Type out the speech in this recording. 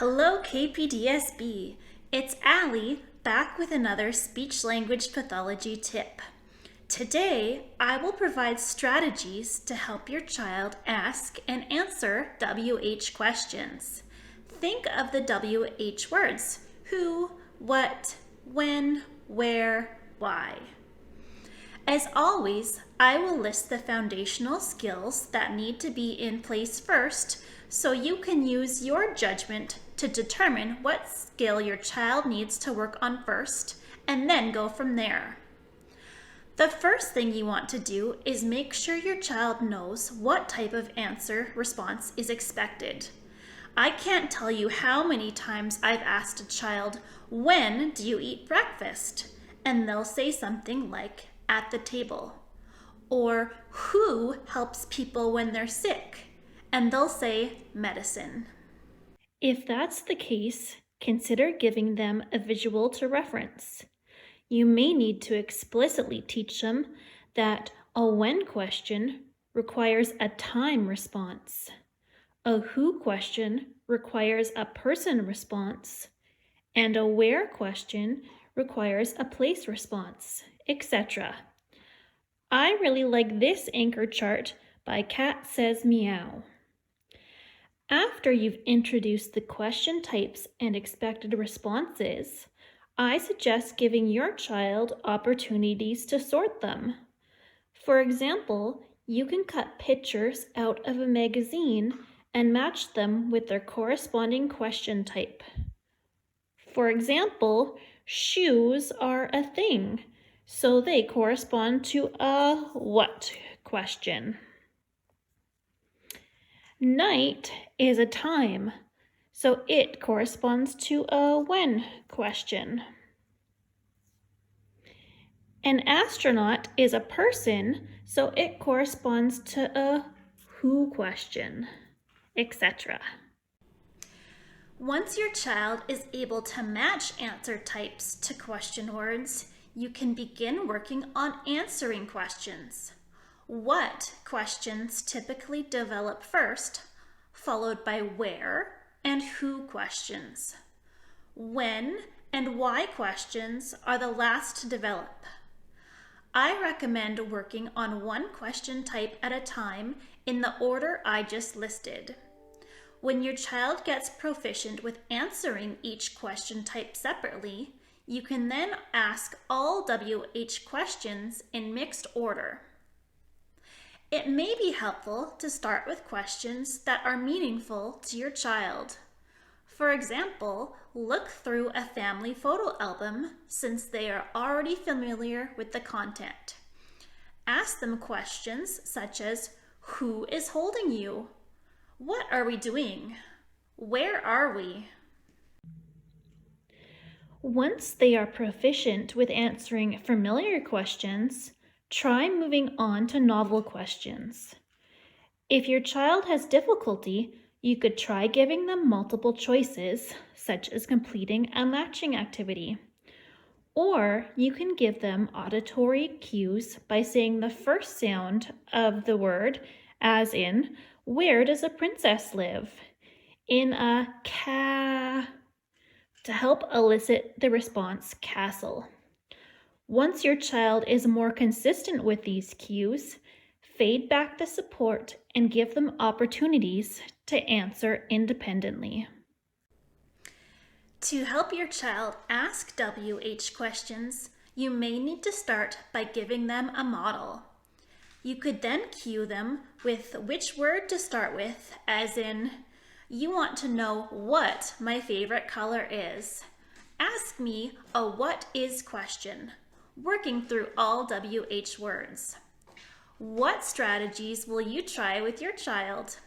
Hello KPDSB, it's Allie back with another speech-language pathology tip. Today, I will provide strategies to help your child ask and answer WH questions. Think of the WH words: who, what, when, where, why. As always, I will list the foundational skills that need to be in place first so you can use your judgment to determine what skill your child needs to work on first and then go from there. The first thing you want to do is make sure your child knows what type of answer response is expected. I can't tell you how many times I've asked a child, "When do you eat breakfast?" And they'll say something like, "At the table." Or, "Who helps people when they're sick?" And they'll say, "Medicine." If that's the case, consider giving them a visual to reference. You may need to explicitly teach them that a when question requires a time response. A who question requires a person response, and a where question requires a place response, etc. I really like this anchor chart by Cat Says Meow. After you've introduced the question types and expected responses, I suggest giving your child opportunities to sort them. For example, you can cut pictures out of a magazine and match them with their corresponding question type. For example, shoes are a thing, so they correspond to a what question. Night is a time, so it corresponds to a when question. An astronaut is a person, so it corresponds to a who question, etc. Once your child is able to match answer types to question words, you can begin working on answering questions. What questions typically develop first, followed by where and who questions. When and why questions are the last to develop. I recommend working on one question type at a time in the order I just listed. When your child gets proficient with answering each question type separately, you can then ask all WH questions in mixed order. It may be helpful to start with questions that are meaningful to your child. For example, look through a family photo album since they are already familiar with the content. Ask them questions such as, "Who is holding you? What are we doing? Where are we?" Once they are proficient with answering familiar questions, try moving on to novel questions. If your child has difficulty, you could try giving them multiple choices, such as completing a matching activity. Or you can give them auditory cues by saying the first sound of the word, as in, "Where does a princess live?" in a to help elicit the response castle. Once your child is more consistent with these cues, fade back the support and give them opportunities to answer independently. To help your child ask WH questions, you may need to start by giving them a model. You could then cue them with which word to start with, as in, "You want to know what my favorite color is. Ask me a what is question," working through all WH words. What strategies will you try with your child?